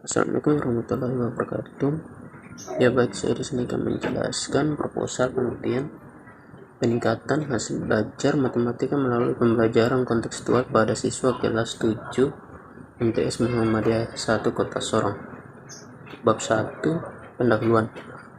Assalamualaikum warahmatullahi wabarakatuh. Ya baik, saya di sini akan menjelaskan proposal penelitian peningkatan hasil belajar matematika melalui pembelajaran kontekstual pada siswa kelas 7 MTS Muhammadiyah 1 Kota Sorong. Bab 1, pendahuluan.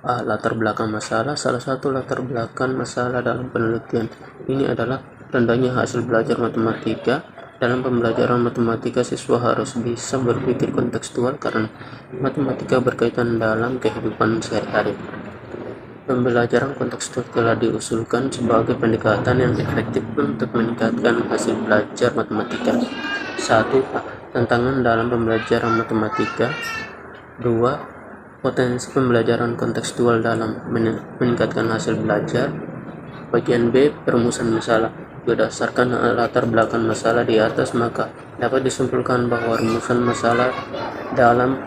Latar belakang masalah. Salah satu latar belakang masalah dalam penelitian ini adalah rendahnya hasil belajar matematika. Dalam pembelajaran matematika, siswa harus bisa berpikir kontekstual karena matematika berkaitan dalam kehidupan sehari-hari. Pembelajaran kontekstual telah diusulkan sebagai pendekatan yang efektif untuk meningkatkan hasil belajar matematika. 1. Tantangan dalam pembelajaran matematika. 2. Potensi pembelajaran kontekstual dalam meningkatkan hasil belajar. Bagian B, perumusan masalah. Berdasarkan latar belakang masalah di atas, maka dapat disimpulkan bahwa rumusan masalah dalam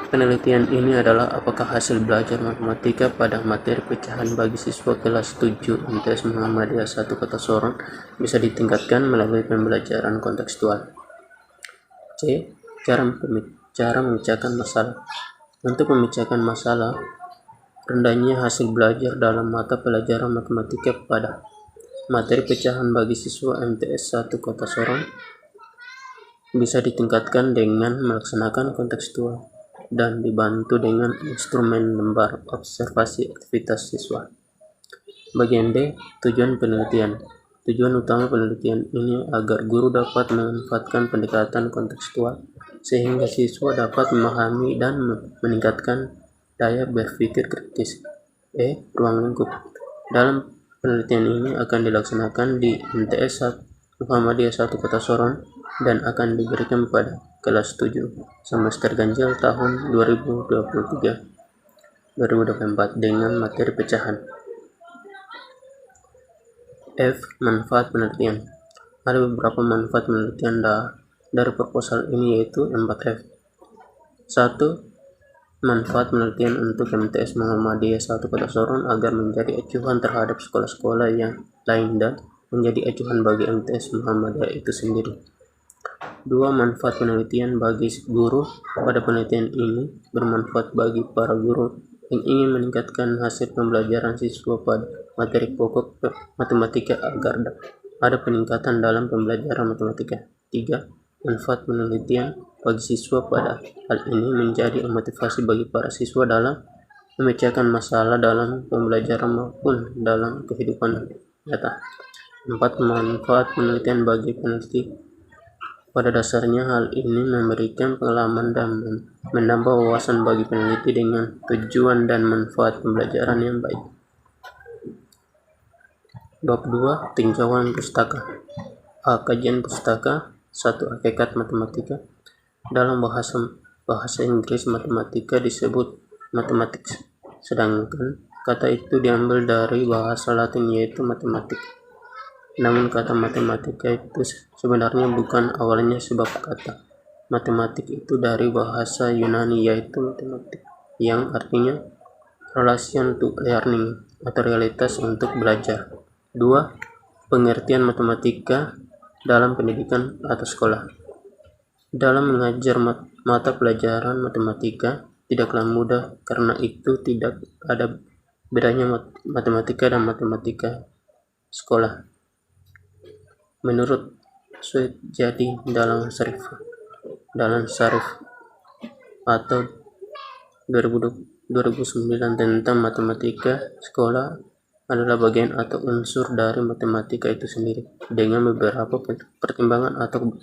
penelitian ini adalah apakah hasil belajar matematika pada materi pecahan bagi siswa kelas 7 MTS Muhammadiyah 1 Kota Sorong bisa ditingkatkan melalui pembelajaran kontekstual. C. Cara memecahkan masalah. Untuk memecahkan masalah rendahnya hasil belajar dalam mata pelajaran matematika pada materi pecahan bagi siswa MTS 1 Kota Sorong bisa ditingkatkan dengan melaksanakan kontekstual dan dibantu dengan instrumen lembar observasi aktivitas siswa. Bagian D, tujuan penelitian. Tujuan utama penelitian ini agar guru dapat memanfaatkan pendekatan kontekstual sehingga siswa dapat memahami dan meningkatkan daya berpikir kritis. Ruang lingkup. Dalam penelitian ini akan dilaksanakan di MTS Muhammadiyah 1 Kota Sorong dan akan diberikan pada kelas 7 semester ganjil tahun 2023-2024 dengan materi pecahan. F. Manfaat penelitian. Ada beberapa manfaat penelitian dari proposal ini, yaitu 4F. 1. Manfaat penelitian untuk MTS Muhammadiyah 1 Kota Sorong agar menjadi acuan terhadap sekolah-sekolah yang lain dan menjadi acuan bagi MTS Muhammadiyah itu sendiri. 2. Manfaat penelitian bagi guru. Pada penelitian ini bermanfaat bagi para guru yang ingin meningkatkan hasil pembelajaran siswa pada materi pokok matematika agar ada peningkatan dalam pembelajaran matematika. 3. Manfaat penelitian bagi siswa pada hal ini menjadi motivasi bagi para siswa dalam memecahkan masalah dalam pembelajaran maupun dalam kehidupan nyata. 4. Manfaat penelitian bagi peneliti. Pada dasarnya hal ini memberikan pengalaman dan menambah wawasan bagi peneliti dengan tujuan dan manfaat pembelajaran yang baik. Bab 2, tinjauan pustaka. Kajian pustaka. 1. Hakikat matematika. Dalam bahasa Inggris matematika disebut mathematics, sedangkan kata itu diambil dari bahasa Latin yaitu matematik. Namun kata matematika itu sebenarnya bukan awalnya, sebab kata matematik itu dari bahasa Yunani yaitu matematik, yang artinya relation to learning atau realitas untuk belajar. 2. Pengertian matematika dalam pendidikan atau sekolah. Dalam mengajar mata pelajaran matematika tidaklah mudah karena itu tidak ada bedanya matematika dan matematika sekolah. Menurut Sweetjadi dalam Sarif atau 2009 tentang matematika sekolah adalah bagian atau unsur dari matematika itu sendiri dengan beberapa pertimbangan atau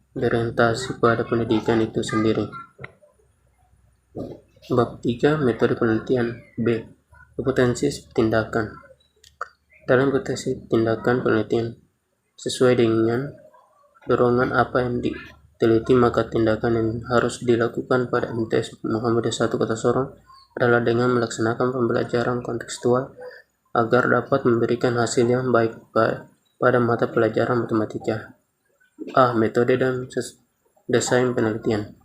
berorientasi pada pendidikan itu sendiri. Bab 3, metode penelitian. B. Potensi tindakan. Dalam potensi tindakan penelitian, sesuai dengan dorongan apa yang diteliti, maka tindakan yang harus dilakukan pada MTS Muhammadiyah 1 Kota Sorong adalah dengan melaksanakan pembelajaran kontekstual agar dapat memberikan hasil yang baik pada mata pelajaran matematika. Metode dan desain penelitian.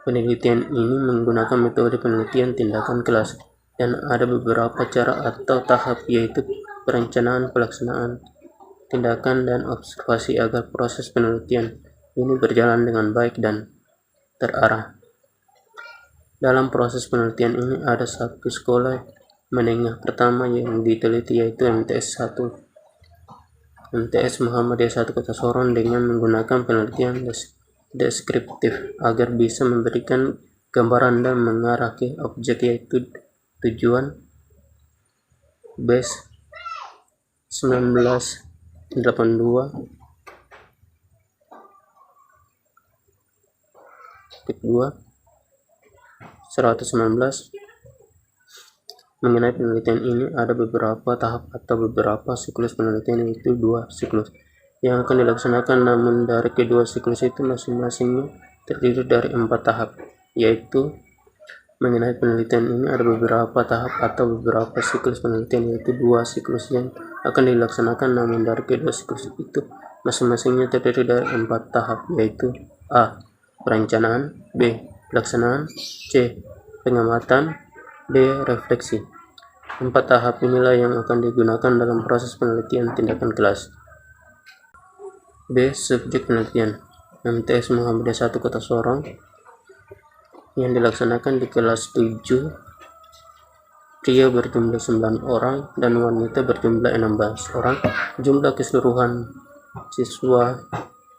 Penelitian ini menggunakan metode penelitian tindakan klasik dan ada beberapa cara atau tahap, yaitu perencanaan, pelaksanaan, tindakan, dan observasi agar proses penelitian ini berjalan dengan baik dan terarah. Dalam proses penelitian ini ada satu sekolah menengah pertama yang diteliti, yaitu MTS Muhammadiyah 1 Kota Sorong, dengan menggunakan penelitian deskriptif agar bisa memberikan gambaran dan mengarah ke objek, yaitu tujuan base 1982 2 119. Mengenai penelitian ini ada beberapa tahap atau beberapa siklus penelitian, yaitu 2 siklus yang akan dilaksanakan, namun dari kedua siklus itu masing-masingnya terdiri dari 4 tahap, yaitu mengenai penelitian ini ada beberapa tahap atau beberapa siklus penelitian, yaitu 2 siklus yang akan dilaksanakan, namun dari kedua siklus itu masing-masingnya terdiri dari 4 tahap, yaitu A. Perencanaan, B. Pelaksanaan, C. Pengamatan, D. Refleksi. 4 tahap inilah yang akan digunakan dalam proses penelitian tindakan kelas. B. Subjek penelitian MTS Muhammadiyah 1 Kota Sorong yang dilaksanakan di kelas 7. Pria berjumlah 9 orang dan wanita berjumlah 16 orang. Jumlah keseluruhan siswa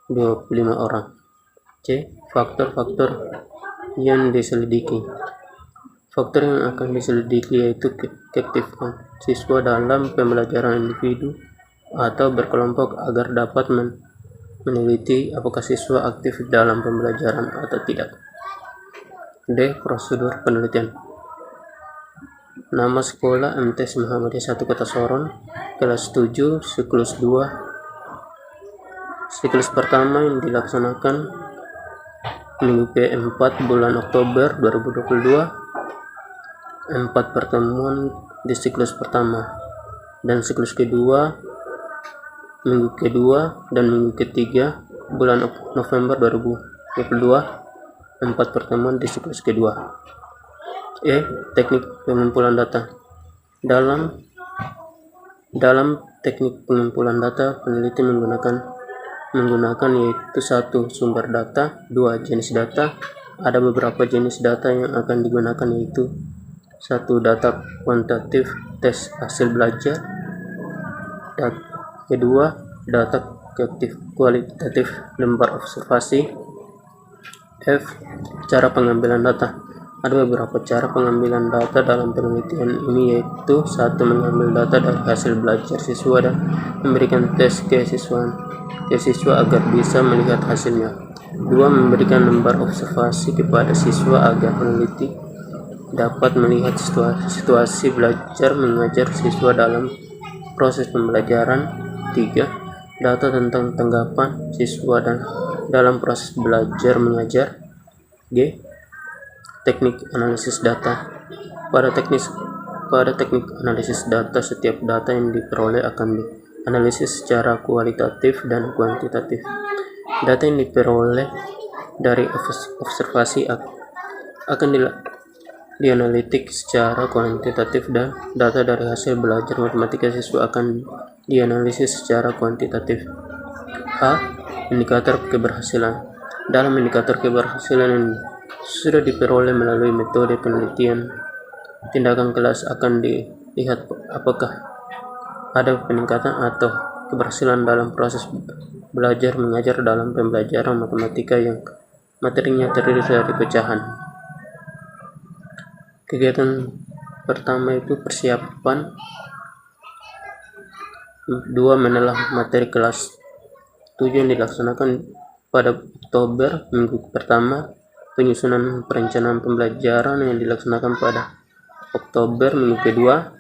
25 orang. C. Faktor-faktor yang diselidiki. Faktor yang akan diselidiki yaitu keaktifan siswa dalam pembelajaran individu atau berkelompok agar dapat meneliti apakah siswa aktif dalam pembelajaran atau tidak. D. Prosedur penelitian. Nama sekolah MTS Muhammadiyah 1 Kota Sorong, kelas 7, siklus 2. Siklus pertama yang dilaksanakan minggu ke-4 bulan Oktober 2022. 4 pertemuan di siklus pertama, dan siklus kedua minggu kedua dan minggu ketiga bulan November 2022. 4 pertemuan di siklus kedua. E. Teknik pengumpulan data. Dalam teknik pengumpulan data, peneliti menggunakan yaitu 1. Sumber data, 2. Jenis data. Ada beberapa jenis data yang akan digunakan, yaitu 1. Data kuantitatif, tes hasil belajar. 2. Data kualitatif, lembar observasi. F. Cara pengambilan data. Ada beberapa cara pengambilan data dalam penelitian ini, yaitu 1. Mengambil data dari hasil belajar siswa dan memberikan tes ke siswa agar bisa melihat hasilnya. 2. Memberikan lembar observasi kepada siswa agar peneliti dapat melihat situasi belajar mengajar siswa dalam proses pembelajaran. 3. Data tentang tanggapan siswa dan dalam proses belajar mengajar. G. Teknik analisis data. Pada teknik analisis data, setiap data yang diperoleh akan dianalisis secara kualitatif dan kuantitatif. Data yang diperoleh dari observasi akan dianalitik secara kuantitatif, dan data dari hasil belajar matematika siswa akan dianalisis secara kuantitatif. H. Indikator keberhasilan. Dalam indikator keberhasilan yang sudah diperoleh melalui metode penelitian tindakan kelas, akan dilihat apakah ada peningkatan atau keberhasilan dalam proses belajar mengajar dalam pembelajaran matematika yang materinya terdiri dari pecahan. Kegiatan pertama itu persiapan. 2. Menelah materi kelas 7 yang dilaksanakan pada Oktober minggu pertama. Penyusunan perencanaan pembelajaran yang dilaksanakan pada Oktober minggu kedua.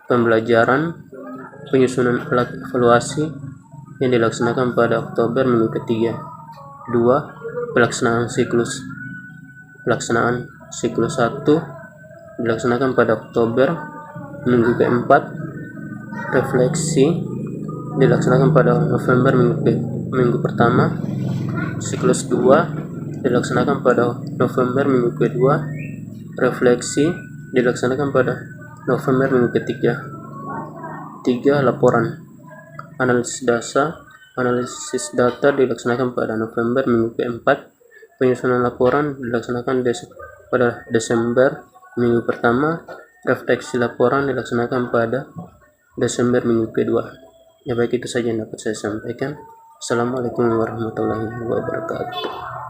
Pembelajaran. Penyusunan alat evaluasi yang dilaksanakan pada Oktober minggu ketiga. 2. Pelaksanaan siklus 1 dilaksanakan pada Oktober minggu keempat. Refleksi dilaksanakan pada November minggu pertama. Siklus 2 dilaksanakan pada November minggu kedua. Refleksi dilaksanakan pada November minggu ketiga. 3. Laporan. Analisis data dilaksanakan pada November minggu keempat. Penyusunan laporan dilaksanakan pada Desember minggu pertama, refleksi laporan dilaksanakan pada Desember minggu kedua. Ya baik, itu saja yang dapat saya sampaikan. Assalamualaikum warahmatullahi wabarakatuh.